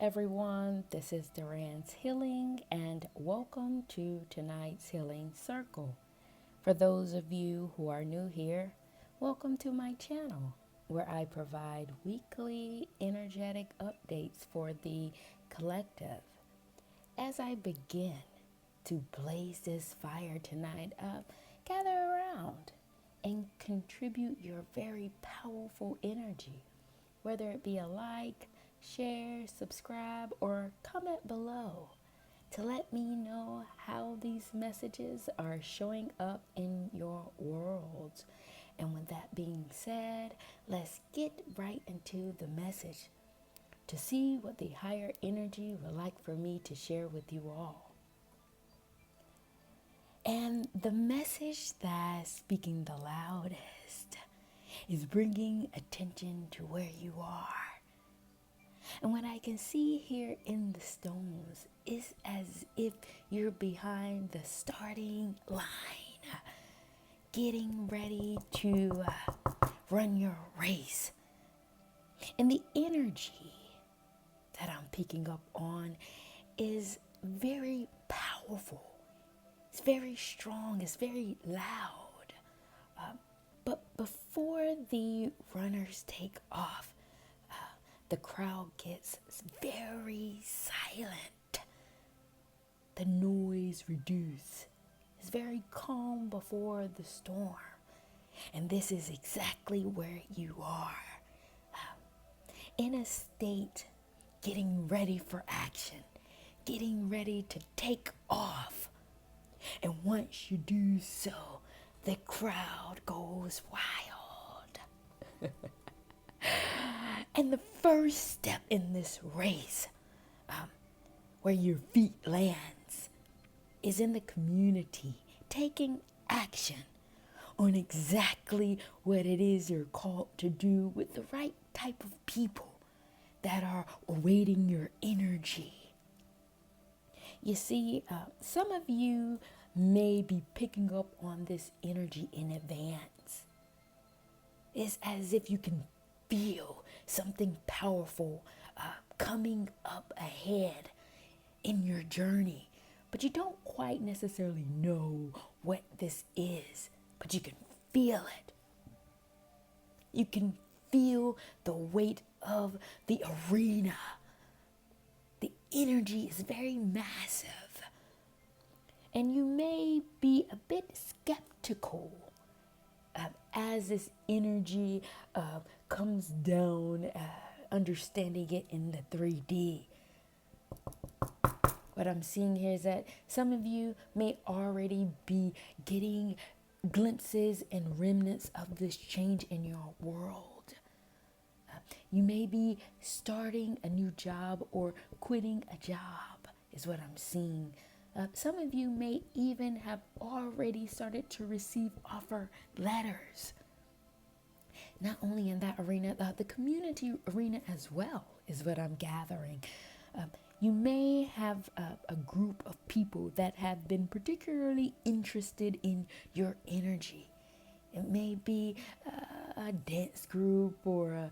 everyone. This is Duran's Healing, and welcome to tonight's Healing Circle. For those of you who are new here, welcome to my channel where I provide weekly energetic updates for the collective. As I begin to blaze this fire tonight up, gather around and contribute your very powerful energy, whether it be a like, share, subscribe, or comment below to let me know how these messages are showing up in your world. And with that being said, let's get right into the message to see what the higher energy would like for me to share with you all. And the message that's speaking the loudest is bringing attention to where you are. And what I can see here in the stones is as if you're behind the starting line, getting ready to run your race. And the energy that I'm picking up on is very powerful. It's very strong. It's very loud. But before the runners take off, the crowd gets very silent. The noise reduces. It's very calm before the storm. And this is exactly where you are. In a state, getting ready for action, getting ready to take off. And once you do so, the crowd goes wild. And the first step in this race, where your feet lands, is in the community, taking action on exactly what it is you're called to do with the right type of people that are awaiting your energy. You see, some of you may be picking up on this energy in advance. It's as if you can feel something powerful coming up ahead in your journey, but you don't quite necessarily know what this is, but you can feel it. You can feel the weight of the arena. The energy is very massive. And you may be a bit skeptical as this energy comes down, understanding it in the 3D. What I'm seeing here is that some of you may already be getting glimpses and remnants of this change in your world. You may be starting a new job or quitting a job, is what I'm seeing. Some of you may even have already started to receive offer letters. Not only in that arena, the community arena as well is what I'm gathering. You may have a group of people that have been particularly interested in your energy. It may be a dance group or a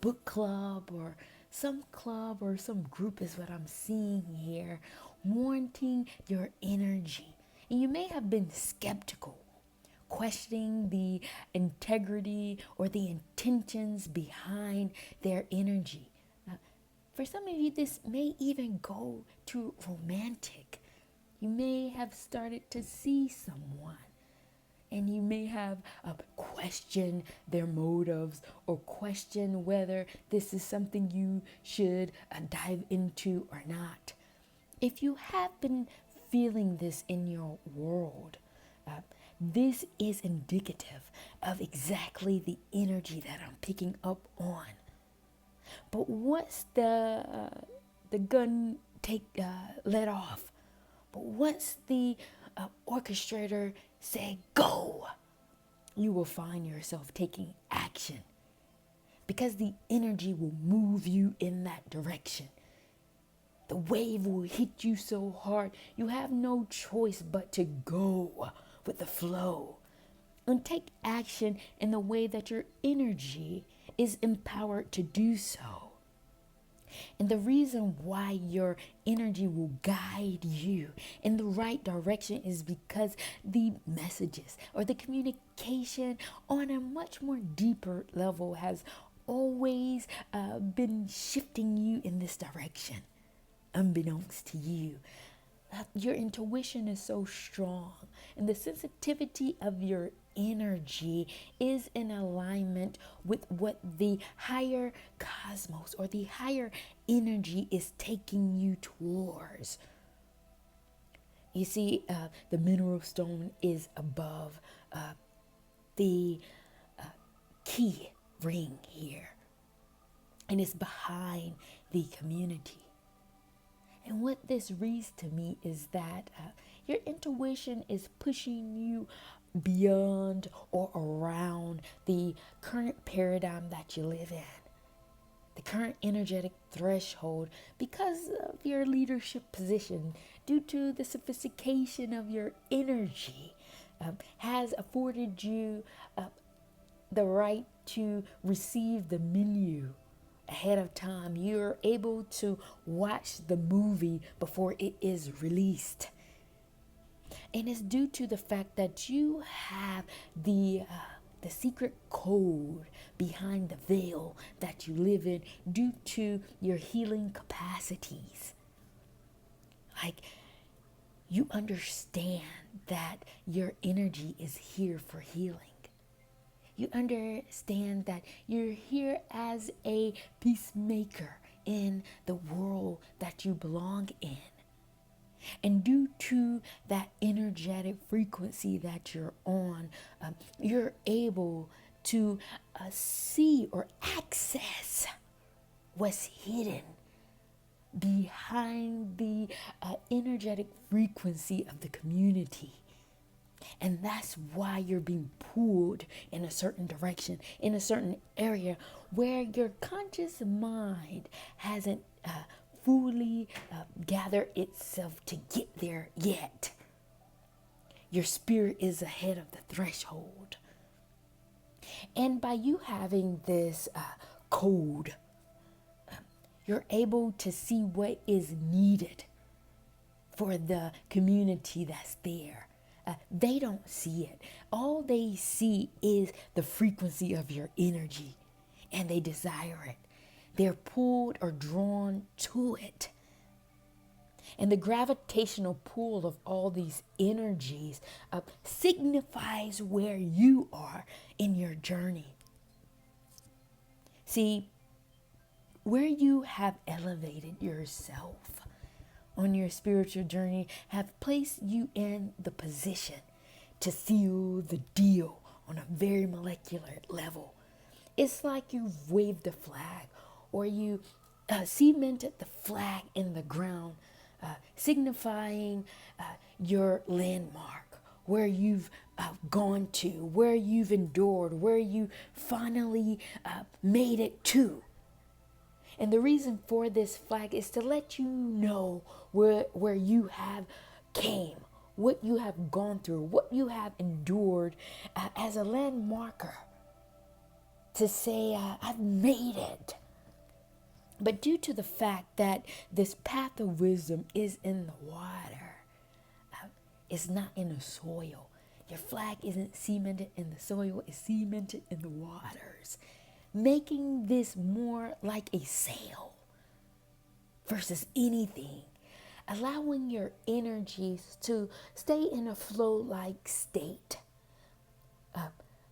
book club or some group is what I'm seeing here, wanting your energy. And you may have been skeptical, questioning the integrity or the intentions behind their energy. For some of you, this may even go to romantic. You may have started to see someone, and you may have questioned their motives or question whether this is something you should dive into or not. If you have been feeling this in your world, this is indicative of exactly the energy that I'm picking up on. But once the gun let off, but once the orchestrator say go, you will find yourself taking action because the energy will move you in that direction. The wave will hit you so hard, you have no choice but to go with the flow and take action in the way that your energy is empowered to do so. And the reason why your energy will guide you in the right direction is because the messages or the communication on a much more deeper level has always been shifting you in this direction, unbeknownst to you. Your intuition is so strong, and the sensitivity of your energy is in alignment with what the higher cosmos or the higher energy is taking you towards. You see, the mineral stone is above the key ring here, and it's behind the community. And what this reads to me is that your intuition is pushing you beyond or around the current paradigm that you live in, the current energetic threshold, because of your leadership position, due to the sophistication of your energy, has afforded you the right to receive the menu ahead of time. You're able to watch the movie before it is released. And it's due to the fact that you have the secret code behind the veil that you live in due to your healing capacities. Like, you understand that your energy is here for healing. You understand that you're here as a peacemaker in the world that you belong in. And due to that energetic frequency that you're on, you're able to see or access what's hidden behind the energetic frequency of the community. And that's why you're being pulled in a certain direction, in a certain area where your conscious mind hasn't fully gathered itself to get there yet. Your spirit is ahead of the threshold. And by you having this code, you're able to see what is needed for the community that's there. They don't see it. All they see is the frequency of your energy, and they desire it. They're pulled or drawn to it. And the gravitational pull of all these energies signifies where you are in your journey. See, where you have elevated yourself on your spiritual journey have placed you in the position to seal the deal on a very molecular level. It's like you've waved a flag, or you cemented the flag in the ground, signifying your landmark, where you've gone to, where you've endured, where you finally made it to. And the reason for this flag is to let you know where you have came, what you have gone through, what you have endured as a landmarker, to say, I've made it. But due to the fact that this path of wisdom is in the water, it's not in the soil. Your flag isn't cemented in the soil, it's cemented in the waters, making this more like a sail versus anything, allowing your energies to stay in a flow-like state,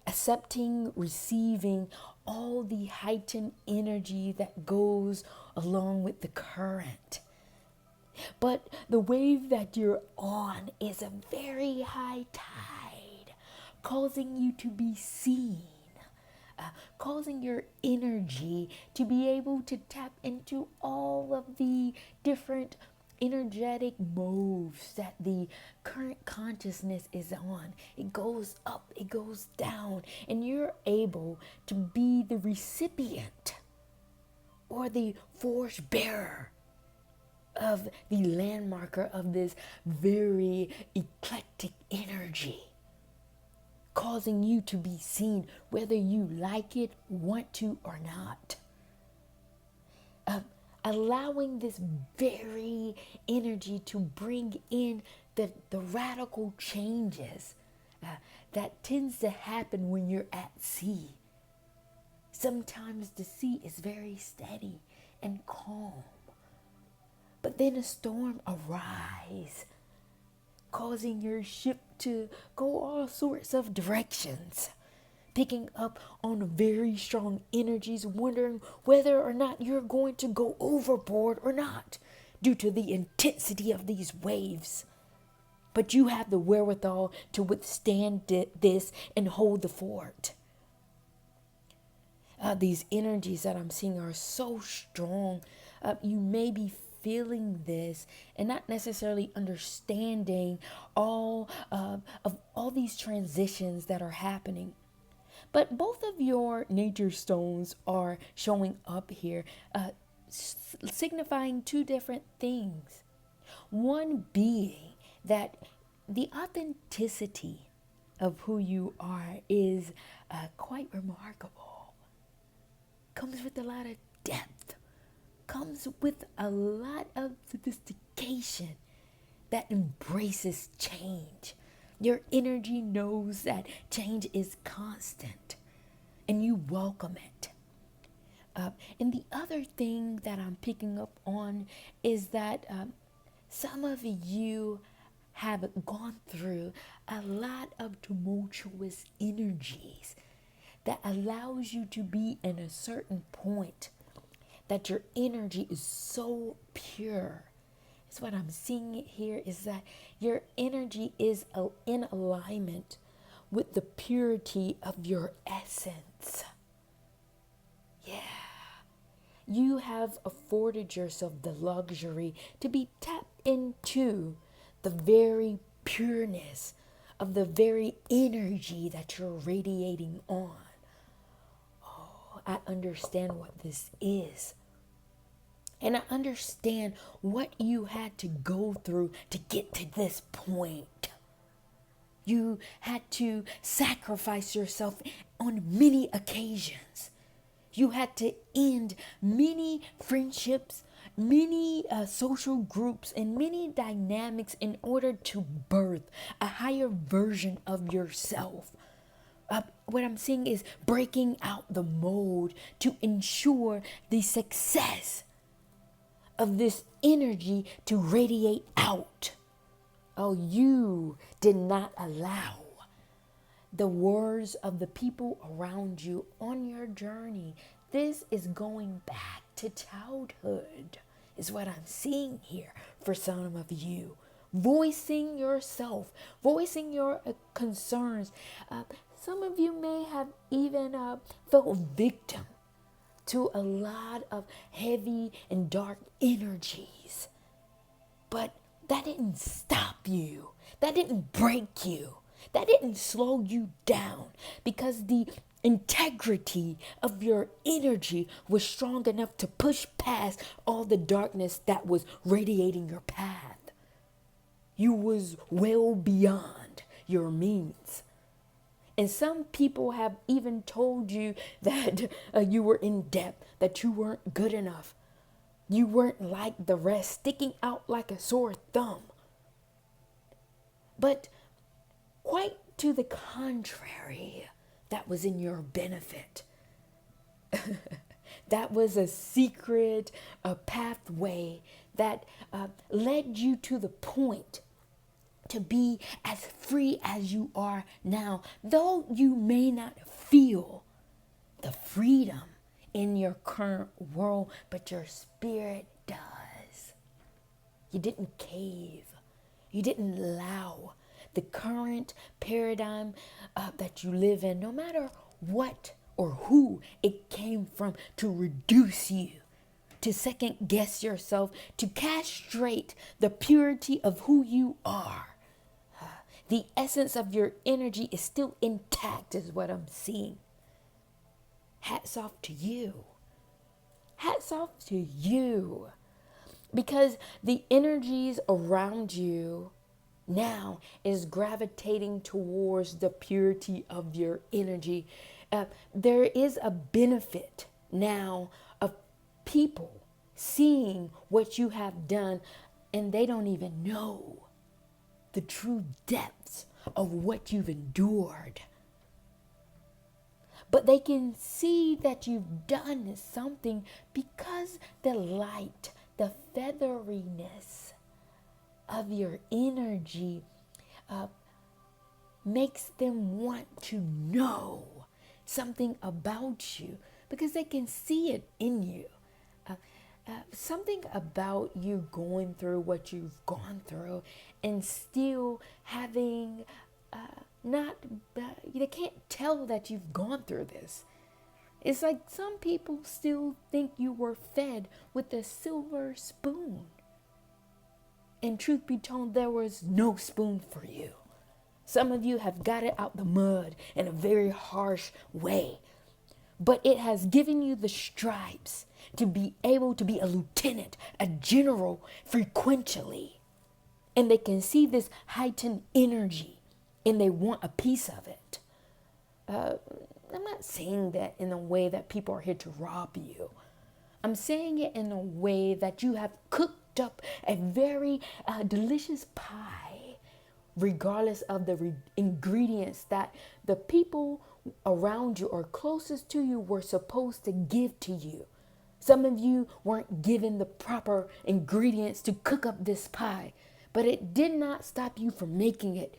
accepting, receiving all the heightened energy that goes along with the current. But the wave that you're on is a very high tide, causing you to be seen, causing your energy to be able to tap into all of the different energetic moves that the current consciousness is on. It goes up, it goes down, and you're able to be the recipient or the force bearer of the landmarker of this very eclectic energy, causing you to be seen whether you like it, want to, or not. allowing this very energy to bring in the radical changes that tends to happen when you're at sea. Sometimes the sea is very steady and calm, but then a storm arises, causing your ship to go all sorts of directions, picking up on very strong energies, wondering whether or not you're going to go overboard or not due to the intensity of these waves. But you have the wherewithal to withstand this and hold the fort. These energies that I'm seeing are so strong. You may be feeling this and not necessarily understanding all of all these transitions that are happening. But both of your nature stones are showing up here, signifying two different things. One being that the authenticity of who you are is quite remarkable. Comes with a lot of depth, comes with a lot of sophistication that embraces change. Your energy knows that change is constant and you welcome it. And the other thing that I'm picking up on is that some of you have gone through a lot of tumultuous energies that allows you to be in a certain point that your energy is so pure. It's what I'm seeing it here is that your energy is in alignment with the purity of your essence. Yeah. You have afforded yourself the luxury to be tapped into the very pureness of the very energy that you're radiating on. Oh, I understand what this is. And I understand what you had to go through to get to this point. You had to sacrifice yourself on many occasions. You had to end many friendships, many social groups, and many dynamics in order to birth a higher version of yourself. What I'm seeing is breaking out the mold to ensure the success of this energy to radiate out. Oh, you did not allow the words of the people around you on your journey. This is going back to childhood, is what I'm seeing here for some of you. Voicing yourself, voicing your concerns. Some of you may have even felt victim to a lot of heavy and dark energies. But that didn't stop you. That didn't break you. That didn't slow you down, because the integrity of your energy was strong enough to push past all the darkness that was radiating your path. You was well beyond your means. And some people have even told you that you were in debt, that you weren't good enough. You weren't like the rest, sticking out like a sore thumb. But quite to the contrary, that was in your benefit. That was a secret, a pathway that led you to the point to be as free as you are now, though you may not feel the freedom in your current world, but your spirit does. You didn't cave. You didn't allow the current paradigm that you live in, no matter what or who it came from, to reduce you, to second guess yourself, to castrate the purity of who you are. The essence of your energy is still intact, is what I'm seeing. Hats off to you. Hats off to you. Because the energies around you now is gravitating towards the purity of your energy. There is a benefit now of people seeing what you have done, and they don't even know the true depths of what you've endured. But they can see that you've done something because the light, the featheriness of your energy makes them want to know something about you because they can see it in you. Something about you going through what you've gone through and still having not, they can't tell that you've gone through this. It's like some people still think you were fed with a silver spoon. And truth be told, there was no spoon for you. Some of you have got it out the mud in a very harsh way. But it has given you the stripes to be able to be a lieutenant, a general frequently. And they can see this heightened energy and they want a piece of it. I'm not saying that in a way that people are here to rob you. I'm saying it in a way that you have cooked up a very delicious pie, regardless of the ingredients that the people around you or closest to you were supposed to give to you. Some of you weren't given the proper ingredients to cook up this pie, but it did not stop you from making it.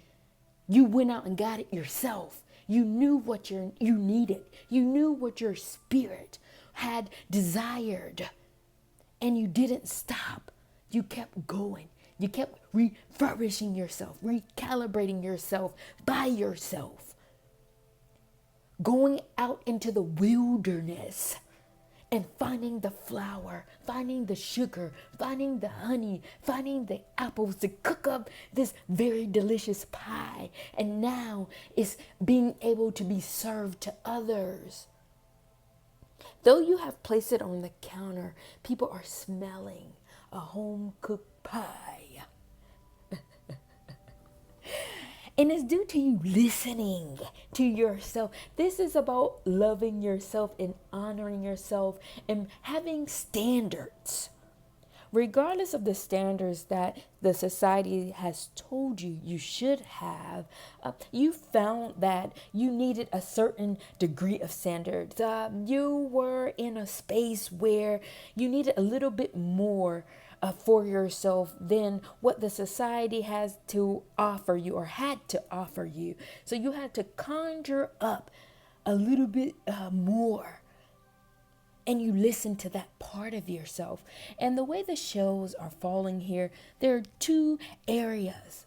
You went out and got it yourself. You knew what you needed. You knew what your spirit had desired, and you didn't stop. You kept going. You kept refurbishing yourself, recalibrating yourself by yourself, going out into the wilderness and finding the flour, finding the sugar, finding the honey, finding the apples to cook up this very delicious pie. And now it's being able to be served to others. Though you have placed it on the counter, people are smelling a home-cooked pie. And it's due to you listening to yourself. This is about loving yourself and honoring yourself and having standards. Regardless of the standards that the society has told you you should have, you found that you needed a certain degree of standards. You were in a space where you needed a little bit more for yourself than what the society has to offer you or had to offer you. So you had to conjure up a little bit more. And you listen to that part of yourself. And the way the shows are falling here, there are two areas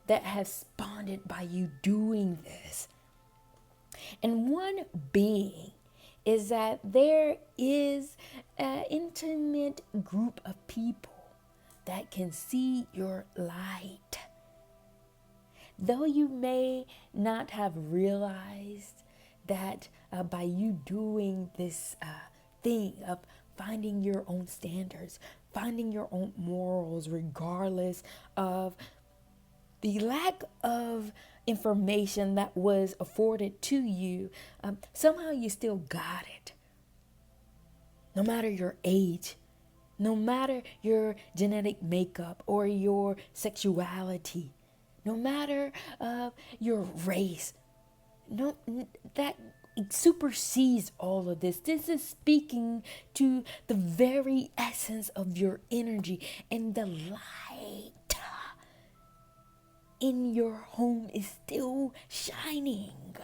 that have spawned by you doing this. And one being is that there is an intimate group of people that can see your light. Though you may not have realized that by you doing this thing of finding your own standards, finding your own morals, regardless of the lack of information that was afforded to you, somehow you still got it. No matter your age, no matter your genetic makeup or your sexuality, no matter your race, that it supersedes all of this. This is speaking to the very essence of your energy, and the light in your home is still shining.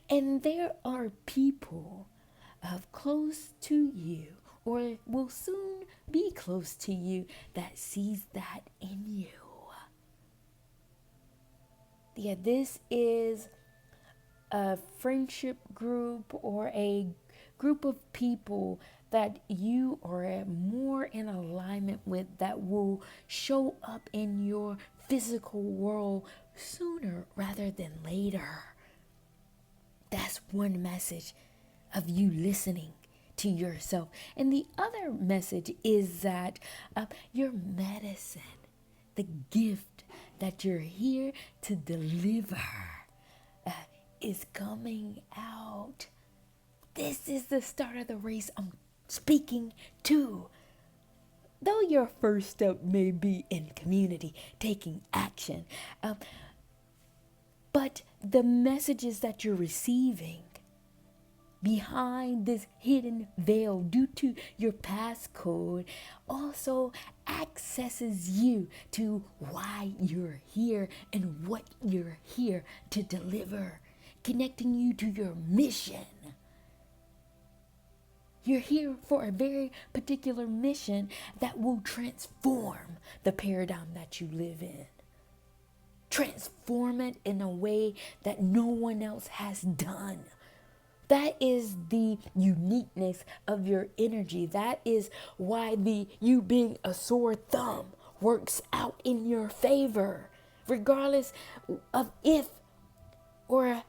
And there are people close to you, or will soon be close to you, that sees that in you. Yeah, this is a friendship group or a group of people that you are more in alignment with, that will show up in your physical world sooner rather than later. That's one message of you listening to yourself. And the other message is that your medicine, the gift that you're here to deliver, is coming out. This is the start of the race. I'm speaking to. Though your first step may be in community, taking action, but the messages that you're receiving behind this hidden veil due to your passcode also accesses you to why you're here and what you're here to deliver, connecting you to your mission. You're here for a very particular mission that will transform the paradigm that you live in. Transform it in a way that no one else has done. That is the uniqueness of your energy. That is why you being a sore thumb works out in your favor, regardless of if or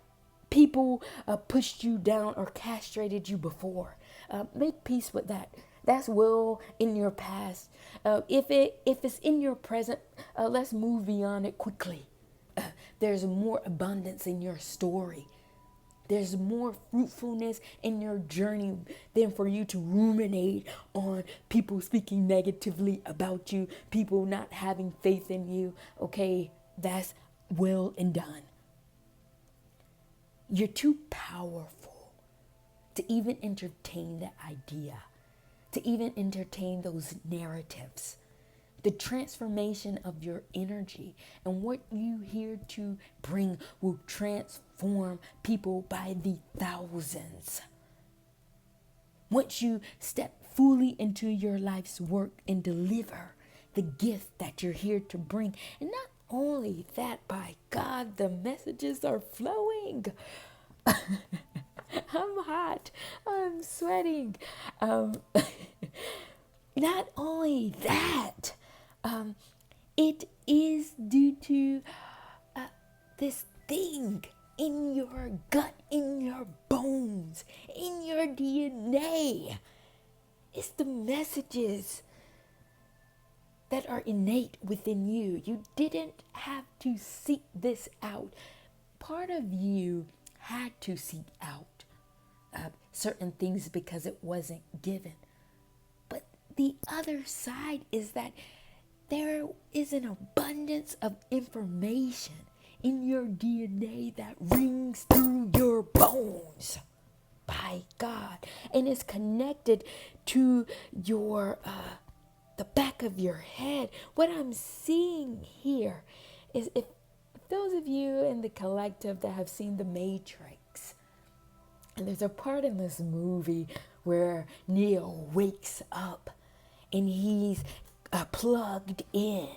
people pushed you down or castrated you before. Make peace with that. That's well in your past. If it's in your present, let's move beyond it quickly. There's more abundance in your story. There's more fruitfulness in your journey than for you to ruminate on people speaking negatively about you, people not having faith in you. Okay, that's well and done. You're too powerful to even entertain the idea, to even entertain those narratives. The transformation of your energy and what you here to bring will transform people by the thousands. Once you step fully into your life's work and deliver the gift that you're here to bring. And not only that, by God, the messages are flowing. I'm hot. I'm sweating. Not only that, it is due to this thing in your gut, in your bones, in your DNA. It's the messages that are innate within you. You didn't have to seek this out. Part of you had to seek out certain things because it wasn't given. But the other side is that there is an abundance of information in your DNA that rings through your bones by God, and is connected to your the back of your head. What I'm seeing here is, if those of you in the collective that have seen The Matrix, and there's a part in this movie where Neo wakes up and he's plugged in,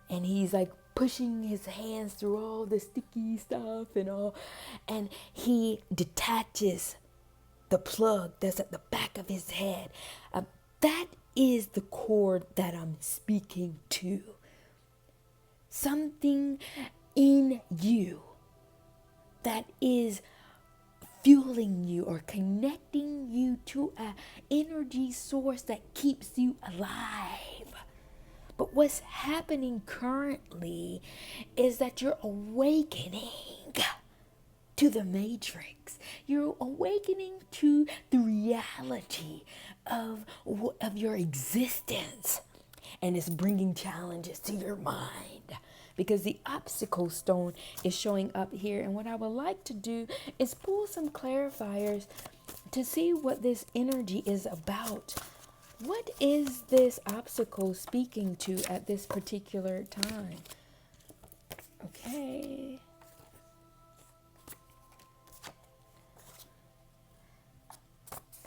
and he's like pushing his hands through all the sticky stuff and all, and he detaches the plug that's at the back of his head. That is the cord that I'm speaking to. Something in you that is fueling you or connecting you to an energy source that keeps you alive. But what's happening currently is that you're awakening to the matrix. You're awakening to the reality of your existence. And it's bringing challenges to your mind, because the obstacle stone is showing up here. And what I would like to do is pull some clarifiers to see what this energy is about. What is this obstacle speaking to at this particular time? Okay.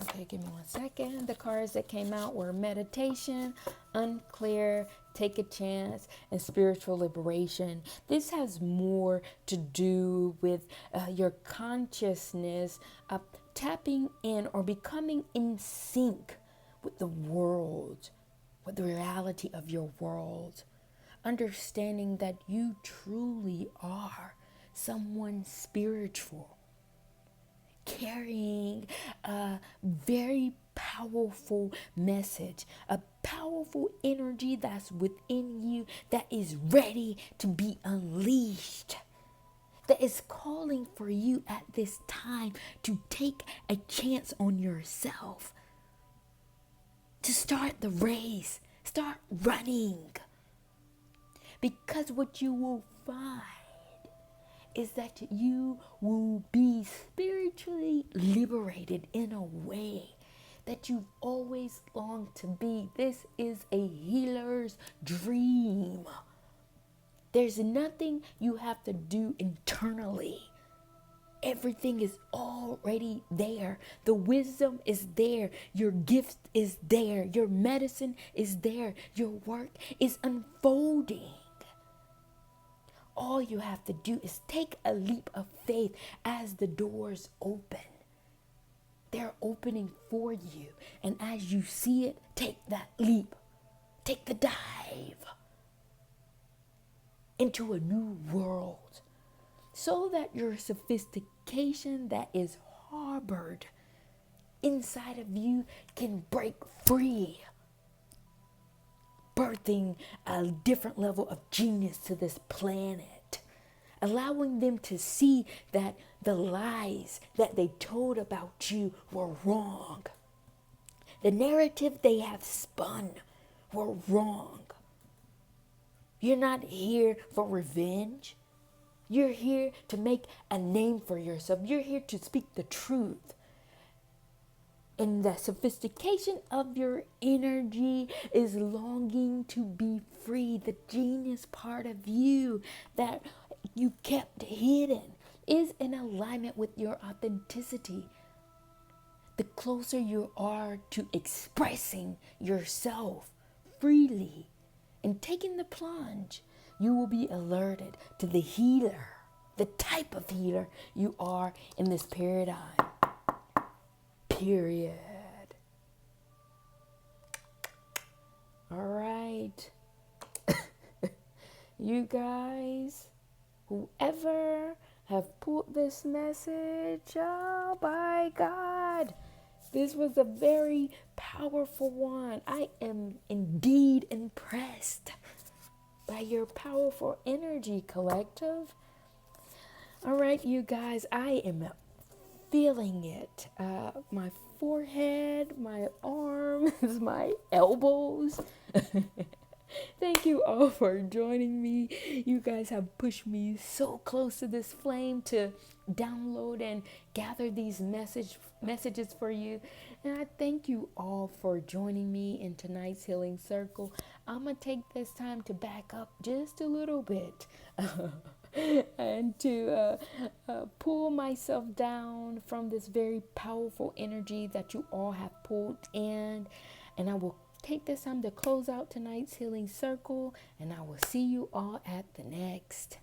Okay, give me 1 second. The cards that came out were meditation, unclear, take a chance, and spiritual liberation. This has more to do with your consciousness tapping in or becoming in sync with the world, with the reality of your world. Understanding that you truly are someone spiritual, carrying a very powerful message, a powerful energy that's within you that is ready to be unleashed, that is calling for you at this time to take a chance on yourself, to start the race. Start running. Because what you will find is that you will be spiritually liberated in a way that you've always longed to be. This is a healer's dream. There's nothing you have to do internally. Everything is already there. The wisdom is there. Your gift is there. Your medicine is there. Your work is unfolding. All you have to do is take a leap of faith as the doors open. They're opening for you. And as you see it, take that leap. Take the dive into a new world, so that your sophistication that is harbored inside of you can break free, birthing a different level of genius to this planet, allowing them to see that the lies that they told about you were wrong. The narrative they have spun were wrong. You're not here for revenge. You're here to make a name for yourself. You're here to speak the truth. And the sophistication of your energy is longing to be free. The genius part of you that you kept hidden is in alignment with your authenticity. The closer you are to expressing yourself freely and taking the plunge, you will be alerted to the healer, the type of healer you are in this paradigm. Period. All right. You guys, whoever have pulled this message, oh my God, this was a very powerful one. I am indeed impressed by your powerful energy, collective. All right, you guys, I am feeling it. My forehead, my arms, my elbows. Thank you all for joining me. You guys have pushed me so close to this flame to download and gather these messages for you. And I thank you all for joining me in tonight's healing circle. I'm going to take this time to back up just a little bit and to pull myself down from this very powerful energy that you all have pulled in. And I will take this time to close out tonight's healing circle, and I will see you all at the next.